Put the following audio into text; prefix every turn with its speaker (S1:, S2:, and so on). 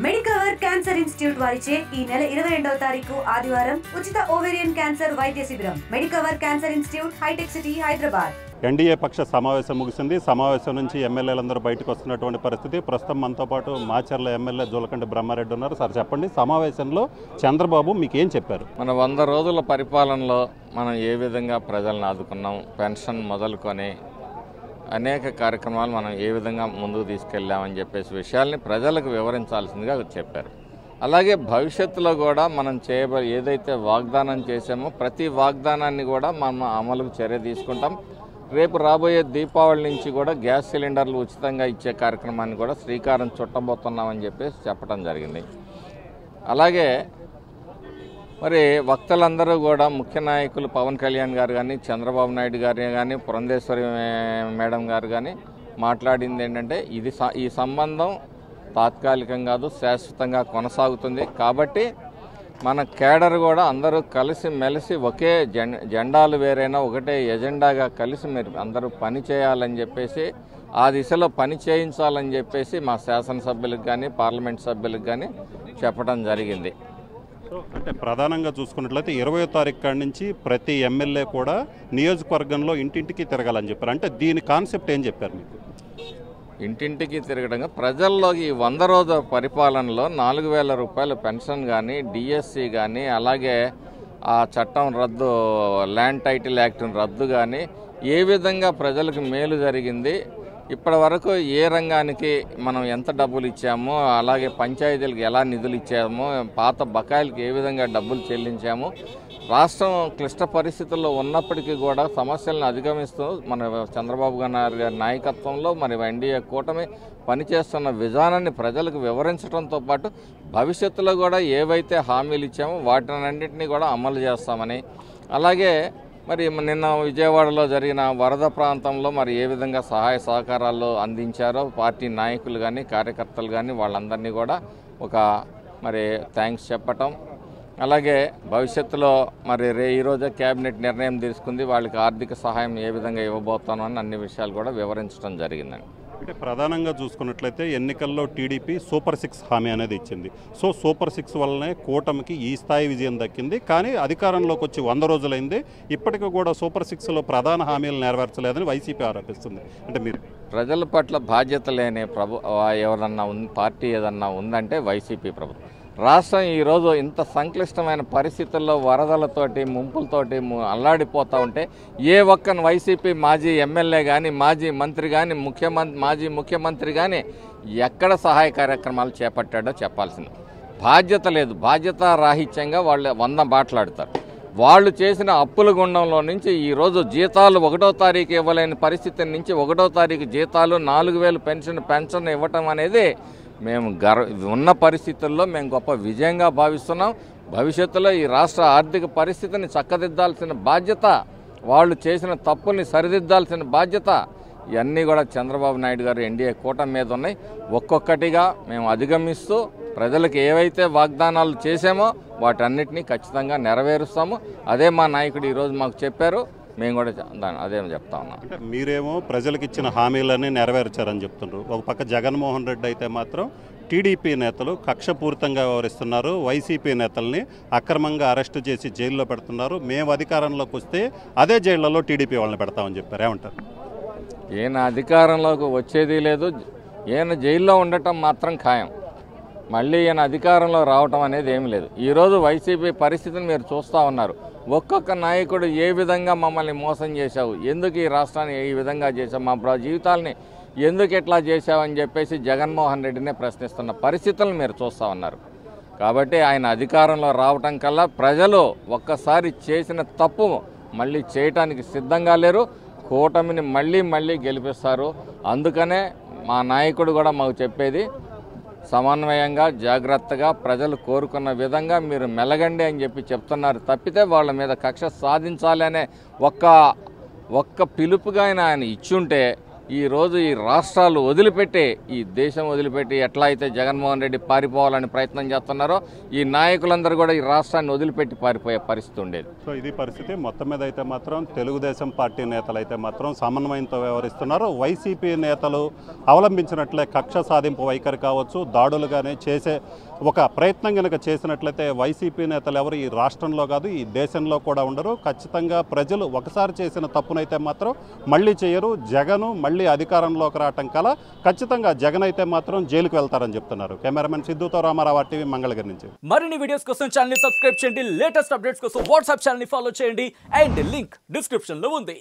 S1: Medicover cancer institute వారిచే ఈ నెల 22వ తారీఖు ఆదివారం ఉచిత ఓవేరియన్ క్యాన్సర్ వైద్య శిబిరం. Medicover cancer institute, hitech city, Hyderabad.
S2: NDA పక్ష సమావేశం ముగిసింది. సమావేశం నుంచి ఎమ్మెల్యేలందరూ బయటకు వస్తున్నటువంటి పరిస్థితి. ప్రస్తుతం మనతో పాటు మాచర్ల ఎమ్మెల్యే జూలకంటి బ్రహ్మారెడ్డి ఉన్నారు. సార్ చెప్పండి, సమావేశంలో చంద్రబాబు మీకు ఏం చెప్పారు?
S3: మన 100 రోజుల పరిపాలనలో మనం ఏ విధంగా ప్రజలను ఆదుకున్నాం, పెన్షన్ మొదలుకొని అనేక కార్యక్రమాలు మనం ఏ విధంగా ముందుకు తీసుకెళ్ళామని చెప్పేసి విషయాల్ని ప్రజలకు వివరించాల్సిందిగా చెప్పారు. అలాగే భవిష్యత్తులో కూడా మనం ఏదైతే వాగ్దానం చేశామో ప్రతి వాగ్దానాన్ని కూడా మనం అమలుకు చర్య తీసుకుంటాం. రేపు రాబోయే దీపావళి నుంచి కూడా గ్యాస్ సిలిండర్లు ఉచితంగా ఇచ్చే కార్యక్రమాన్ని కూడా శ్రీకారం చుట్టబోతున్నామని చెప్పేసి చెప్పడం జరిగింది. అలాగే మరి వక్తలందరూ కూడా ముఖ్య నాయకులు పవన్ కళ్యాణ్ గారు కానీ, చంద్రబాబు నాయుడు గారు కానీ, పురంధేశ్వరి మేడం గారు కానీ మాట్లాడింది ఏంటంటే ఈ సంబంధం తాత్కాలికం కాదు, శాశ్వతంగా కొనసాగుతుంది. కాబట్టి మన కేడర్ కూడా అందరూ కలిసి మెలిసి ఒకే జెండాలు వేరైనా ఒకటే ఎజెండాగా కలిసి మీరు అందరూ పని చేయాలని చెప్పేసి, ఆ దిశలో పని చేయించాలని చెప్పేసి మా శాసనసభ్యులకు కానీ పార్లమెంట్ సభ్యులకు కానీ చెప్పడం జరిగింది.
S2: అంటే ప్రధానంగా చూసుకున్నట్లయితే 20వ తారీఖు కాడి నుంచి ప్రతి ఎమ్మెల్యే కూడా నియోజకవర్గంలో ఇంటింటికి తిరగాలని చెప్పారు. అంటే దీని కాన్సెప్ట్ ఏం చెప్పారు మీకు?
S3: ఇంటింటికి తిరగడంగా ప్రజల్లోకి 100 రోజుల పరిపాలనలో 4,000 రూపాయల పెన్షన్ కానీ, డిఎస్సి కానీ, అలాగే ఆ చట్టం రద్దు, ల్యాండ్ టైటిల్ యాక్ట్ రద్దు కానీ ఏ విధంగా ప్రజలకు మేలు జరిగింది, ఇప్పటి వరకు ఏ రంగానికి మనం ఎంత డబ్బులు ఇచ్చామో, అలాగే పంచాయతీలకు ఎలా నిధులు ఇచ్చామో, పాత బకాయిలకు ఏ విధంగా డబ్బులు చెల్లించామో, రాష్ట్రం క్లిష్ట పరిస్థితుల్లో ఉన్నప్పటికీ కూడా సమస్యలను అధిగమిస్తూ మన చంద్రబాబు గారి నాయకత్వంలో మరి ఎన్డీఏ కూటమి పనిచేస్తున్న విధానాన్ని ప్రజలకు వివరించడంతో పాటు భవిష్యత్తులో కూడా ఏవైతే హామీలు ఇచ్చామో వాటినన్నింటినీ కూడా అమలు చేస్తామని, అలాగే మరి నిన్న విజయవాడలో జరిగిన వరద ప్రాంతంలో మరి ఏ విధంగా సహాయ సహకారాలు అందించారో పార్టీ నాయకులు కానీ కార్యకర్తలు కానీ వాళ్ళందరినీ కూడా ఒక మరి థ్యాంక్స్ చెప్పటం, అలాగే భవిష్యత్తులో మరి ఈరోజే కేబినెట్ నిర్ణయం తీసుకుంది, వాళ్ళకి ఆర్థిక సహాయం ఏ విధంగా ఇవ్వబోతానో అని అన్ని విషయాలు కూడా వివరించడం జరిగిందండి.
S2: అంటే ప్రధానంగా చూసుకున్నట్లయితే ఎన్నికల్లో టీడీపీ సూపర్ 6 హామీ అనేది ఇచ్చింది. సో సూపర్ 6 వల్లనే కూటమికి ఈ స్థాయి విజయం దక్కింది. కానీ అధికారంలోకి వచ్చి 100 రోజులైంది, ఇప్పటికీ కూడా సూపర్ 6లో ప్రధాన హామీలు నెరవేర్చలేదని వైసీపీ ఆరోపిస్తుంది. అంటే మీరు
S3: ప్రజల పట్ల బాధ్యత లేని ఎవరన్నా పార్టీ ఏదన్నా ఉందంటే వైసీపీ ప్రభుత్వం. రాష్ట్రం ఈరోజు ఇంత సంక్లిష్టమైన పరిస్థితుల్లో వరదలతోటి ముంపులతోటి అల్లాడిపోతూ ఉంటే ఏ ఒక్క వైసీపీ మాజీ ఎమ్మెల్యే కానీ, మాజీ మంత్రి కానీ, మాజీ ముఖ్యమంత్రి కానీ ఎక్కడ సహాయ కార్యక్రమాలు చేపట్టాడో చెప్పాల్సింది. బాధ్యత లేదు, బాధ్యత రాహిత్యంగా వాళ్ళు 100 మాట్లాడతారు. వాళ్ళు చేసిన అప్పుల గుండంలో నుంచి ఈరోజు జీతాలు 1వ తారీఖు ఇవ్వలేని పరిస్థితి నుంచి 1వ తారీఖు జీతాలు 4,000 పెన్షన్ ఇవ్వటం అనేది మేము ఉన్న పరిస్థితుల్లో మేము గొప్ప విజయంగా భావిస్తున్నాం. భవిష్యత్తులో ఈ రాష్ట్ర ఆర్థిక పరిస్థితిని చక్కదిద్దాల్సిన బాధ్యత, వాళ్ళు చేసిన తప్పుల్ని సరిదిద్దాల్సిన బాధ్యత ఇవన్నీ కూడా చంద్రబాబు నాయుడు గారు ఎన్డీఏ కూటమి మీద ఉన్నాయి. ఒక్కొక్కటిగా మేము అధిగమిస్తూ ప్రజలకు ఏవైతే వాగ్దానాలు చేసామో వాటన్నిటినీ ఖచ్చితంగా నెరవేరుస్తాము. అదే మా నాయకుడు ఈరోజు మాకు చెప్పారు, మేము కూడా అదే చెప్తా ఉన్నాం.
S2: అంటే మీరేమో ప్రజలకు ఇచ్చిన హామీలన్నీ నెరవేర్చారని చెప్తున్నారు. ఒక పక్క జగన్మోహన్ రెడ్డి అయితే మాత్రం టీడీపీ నేతలు కక్షపూరితంగా వ్యవహరిస్తున్నారు, వైసీపీ నేతల్ని అక్రమంగా అరెస్టు చేసి జైల్లో పెడుతున్నారు, మేము అధికారంలోకి వస్తే అదే జైళ్లలో టీడీపీ వాళ్ళని పెడతామని చెప్పారు. ఏమంటారు?
S3: ఈయన అధికారంలోకి వచ్చేది లేదు, ఈయన జైల్లో ఉండటం మాత్రం ఖాయం. మళ్ళీ ఈయన అధికారంలో రావటం అనేది ఏమి లేదు. ఈరోజు వైసీపీ పరిస్థితిని మీరు చూస్తూ ఉన్నారు. ఒక్కొక్క నాయకుడు ఏ విధంగా మమ్మల్ని మోసం చేశావు, ఎందుకు ఈ రాష్ట్రాన్ని ఈ విధంగా చేశావు, మా జీవితాలని ఎందుకు ఎట్లా చేశావని చెప్పేసి జగన్మోహన్ రెడ్డినే ప్రశ్నిస్తున్న పరిస్థితులను మీరు చూస్తూ ఉన్నారు. కాబట్టి ఆయన అధికారంలో రావటం కల్లా ప్రజలు ఒక్కసారి చేసిన తప్పు మళ్ళీ చేయటానికి సిద్ధంగా లేరు, కూటమిని మళ్ళీ గెలిపిస్తారు. అందుకనే మా నాయకుడు కూడా మాకు చెప్పేది సమన్వయంగా జాగ్రత్తగా ప్రజలు కోరుకున్న విధంగా మీరు మెలగండి అని చెప్పి చెప్తున్నారు తప్పితే వాళ్ళ మీద కక్ష సాధించాలి అనే ఒక్క పిలుపుగా ఆయన ఇచ్చుంటే ఈరోజు ఈ రాష్ట్రాలు వదిలిపెట్టి ఈ దేశం వదిలిపెట్టి ఎట్లా అయితే జగన్మోహన్ రెడ్డి పారిపోవాలని ప్రయత్నం చేస్తున్నారో ఈ నాయకులందరూ కూడా ఈ రాష్ట్రాన్ని వదిలిపెట్టి పారిపోయే పరిస్థితి ఉండేది.
S2: సో ఇది పరిస్థితి. మొత్తం మీద అయితే మాత్రం తెలుగుదేశం పార్టీ నేతలు అయితే మాత్రం సమన్వయంతో వ్యవహరిస్తున్నారు. వైసీపీ నేతలు అవలంబించినట్లే కక్ష సాధింపు వైఖరి కావచ్చు, దాడులుగానే చేసే ఒక ప్రయత్నం కనుక చేసినట్లయితే వైసీపీ నేతలు ఎవరు ఈ రాష్ట్రంలో కాదు ఈ దేశంలో కూడా ఉండరు. ఖచ్చితంగా ప్రజలు ఒకసారి చేసిన తప్పునైతే మాత్రం మళ్ళీ చేయరు. జగను మళ్ళీ అధికారంలోకి రావటం కల ఖచ్చితంగా జగన్ అయితే మాత్రం జైలుకు వెళ్తారని చెప్తున్నారు. కెమెరామెన్ సిద్ధుతో రామారావు టీవీ మంగళగిరి నుంచి.
S4: మరిన్ని వీడియోస్ కోసం ఛానల్ ని సబ్స్క్రైబ్ చేయండి. లేటెస్ట్ అప్డేట్స్ కోసం వాట్సాప్ ఛానల్ ని ఫాలో చేయండి. అండ్ లింక్ డిస్క్రిప్షన్ లో ఉంది.